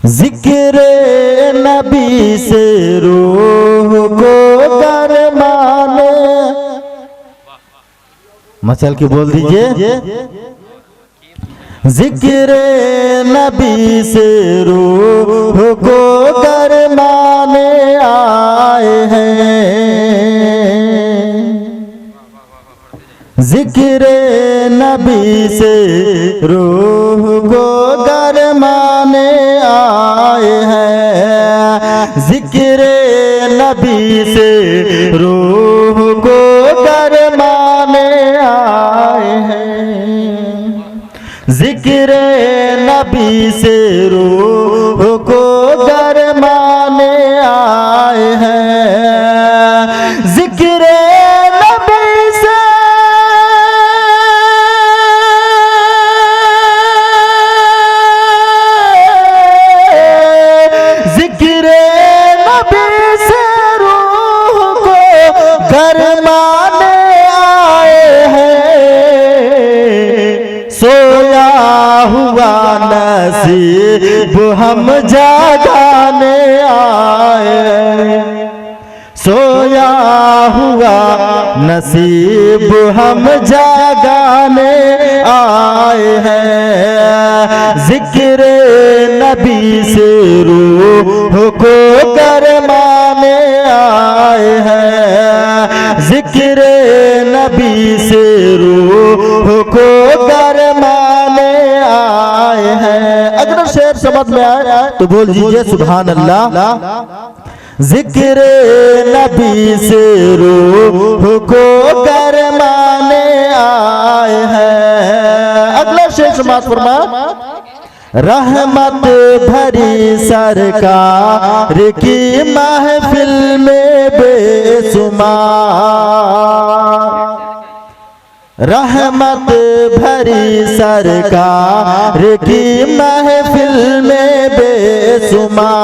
जिक्र नबी से रूह को गरमाने, मचल के बोल दीजिए। जिक्र नबी से रूह को गरमाने आए हैं, जिक्र नबी से रूह को गरमाने आए हैं, जिक्र नबी से रूह को गरमाने आए हैं, जिक्र नबी से रूह को गरमाने आए हैं, जिक्र नबी से नसीब हम जागाने आए, सोया हुआ नसीब हम जागाने आए हैं, जिक्र नबी से रूह को गरमाने आए हैं, जिक्र नबी से रूह को गरमाने आए हैं। अगर शेर समझ में आया तो बोल दीजिए सुभान अल्लाह। जिक्र नबी से रूह को गरमाने आए हैं। अगला शेर समाज फरमा, रहमत भरी सरकार की महफिल में बेसुमार, रहमत भरी सरकार की महफिल में बेसुमार,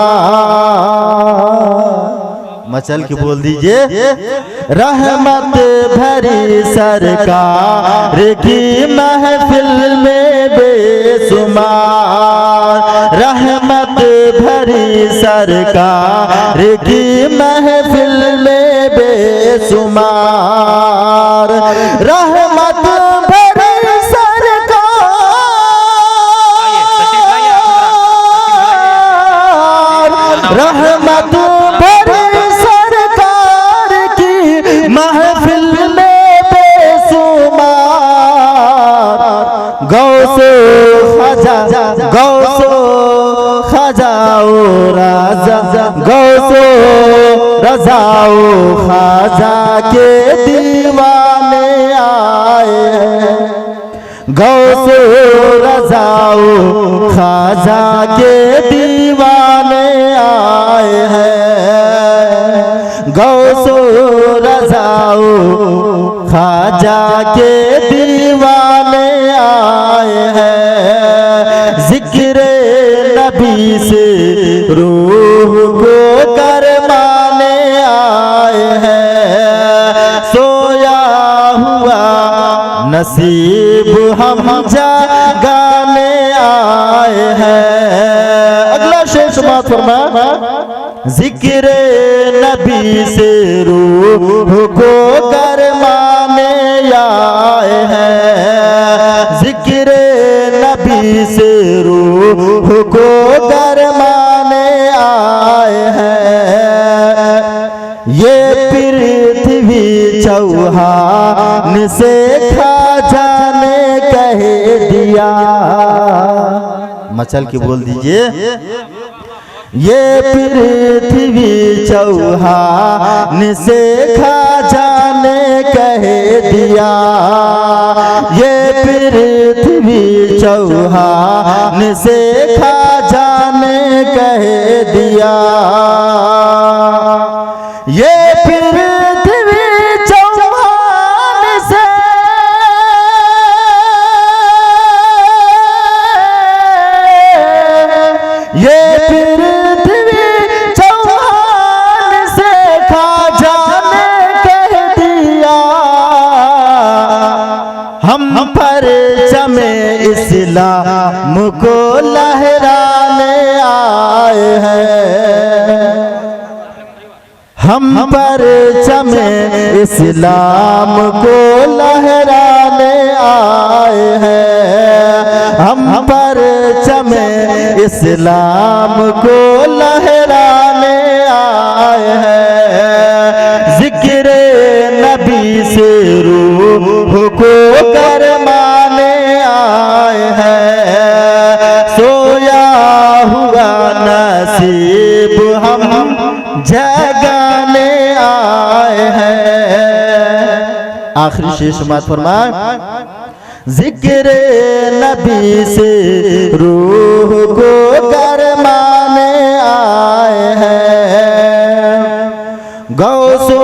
मचल के बोल दीजिए। रहमत भरी सरकार की महफिल में बेसुमार, रहमत भरी सरकार की महफिल में बेसुमार, रहमत भरी सरकार, रहमत भरी सरकार की महफिल में बेसुमार, गौसो खजा गौसो खजाओ राजा, गौसो रजाओ खाजा के दीवाने आए हैं, गौसो रजाओ खाजा के दीवाने आए हैं, गौसो रजाओ खाजा के दीवाने आए हैं, जिक्र नबी से रूह को गरमाने आए हैं, सोया हुआ नसीब हम जागाने आए हैं। अगला शेर समाज फरमा, जिक्र नबी से रूह को गरमाने आए हैं, जिक्र नबी से रूह को गरमाने आए हैं, ये पृथ्वी चौहान से खाजा ने कह दिया, मचल के बोल दीजिए। ये पृथ्वी चौहान से खाजा ने कह दिया, ये पृथ्वी चौहान से खाजा ने कह दिया, ये पृथ्वी चौहान से, ये पृथ्वी चौहान से खाजा ने कह दिया, हम परचम इस्लाम को लहराने आ हम परचमे इस्लाम को लहराने आए हैं। हम परचमे इस्लाम को लहराने आए हैं। जिक्र नबी से रूह को गरमाने आए हैं। सोया हुआ नसीब हम जगाने आए हैं। आखिरी शेष समात फरमाए, जिक्र नबी से रूह को गरमाने आए हैं। गौसो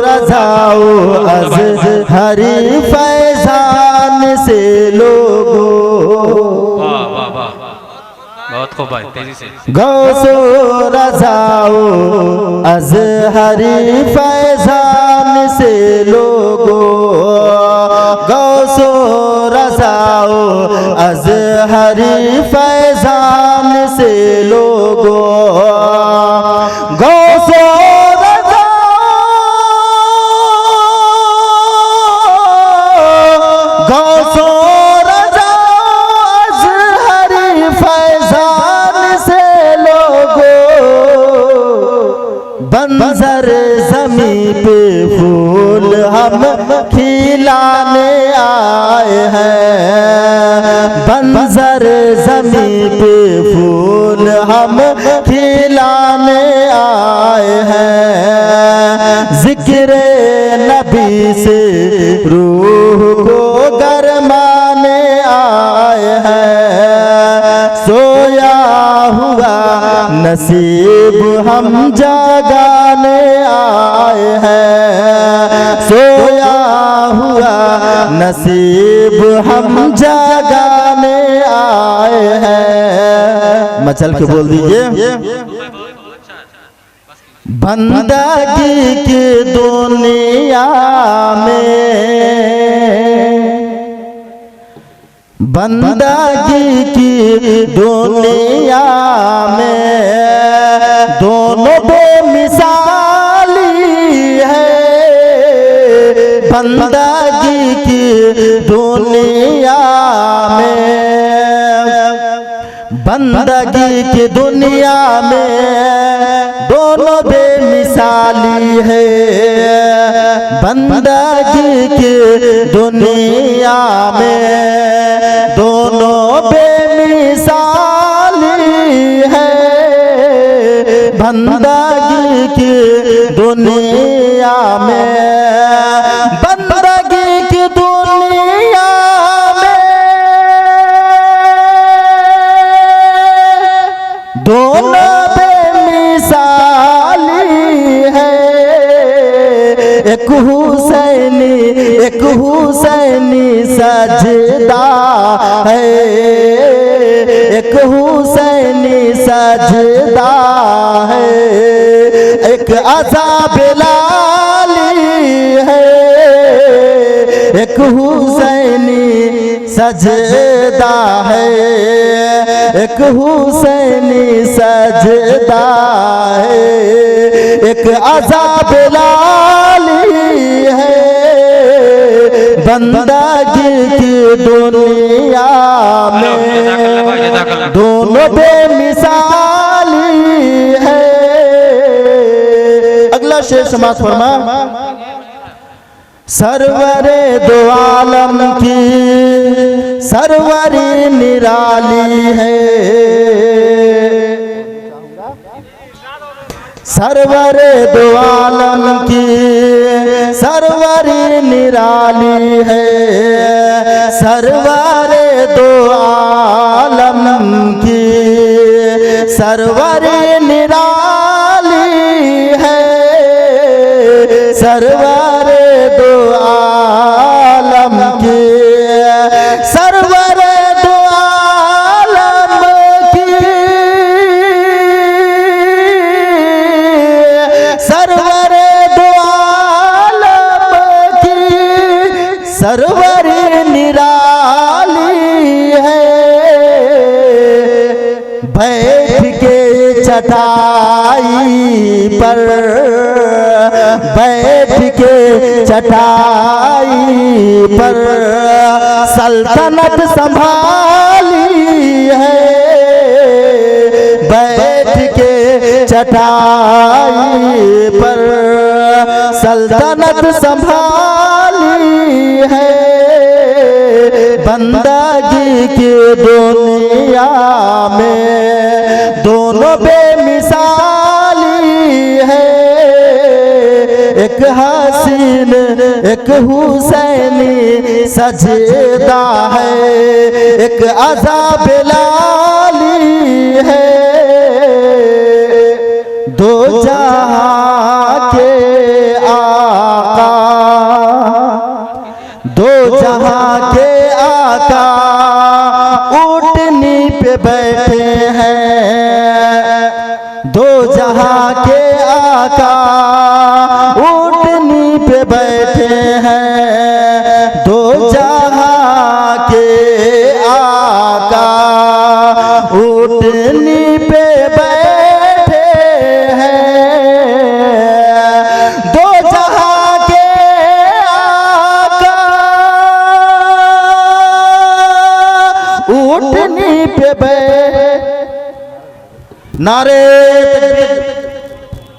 रज़ाओ अज़हरी फैज़ान से लोगो, बहुत खूब भाई, तेजी से। गौसो रज़ाओ अज़हरी फैज़ान से लोगो, गौसो रज़ाओ अज़हरी फैज़ान से लोगो, गौसो बंजर ज़मीं पे फूल हम खिलाने आए हैं। बंजर ज़मीं पे फूल हम खिलाने आए हैं। जिक्र नबी से रूह को गरमाने आए हैं। सोया हुआ नसीब हम जगाने आए हैं। सोया हुआ नसीब हम जगाने आए हैं। मचल के बोल दीजिए, बंदगी की दुनिया में, बंदगी की दुनिया में दोनों बेमिसाली है। बंदगी की दुनिया में, बंदगी की दुनिया में दोनों बेमिसाली है। बंदगी की दुनिया में दोनों बेमिसाली है। बंदगी की दुनिया में, बंदगी की दुनिया में दोनों एक हुसैनी, एक हुसैनी सजदा है। एक हुसैनी सजदा है। एक अज़ाब लाली है। एक हुसैनी सजदा है। एक हुसैनी सजदा है। एक अज़ाब लाली है। बंदगी की दुनिया में दोनों बेमिसाली है। अगला शेर समाज फरमा, सरवरे दो आलम की सरवरी निराली है। सरवरे दो आलम की सरवरी निराली है। सरवरे दो आलम की सरवरी निराली है। सरवरे दो आलम की सरवरे दो आलम की सरवरे दो आलम की सरवरी निराली है। बैठ के चटाई पर बैठ के चटाई पर सल्तनत संभाली है, बैठ के चटाई पर सल्तनत संभाली है। बंदगी की दुनिया में दोनों बेमिसाली है, एक हसीन एक हुसैनी सजदा है, एक अज़ाब लाली है। दो जहां के आका, दो जहां के आका ऊँटनी पे बैठे हैं, दो जहां के आका ऊँटनी पे बैठे हैं, दो जहां के आका ऊँटनी पे बैठे हैं, दो जहां के आका ऊँटनी पे बैठे। नारे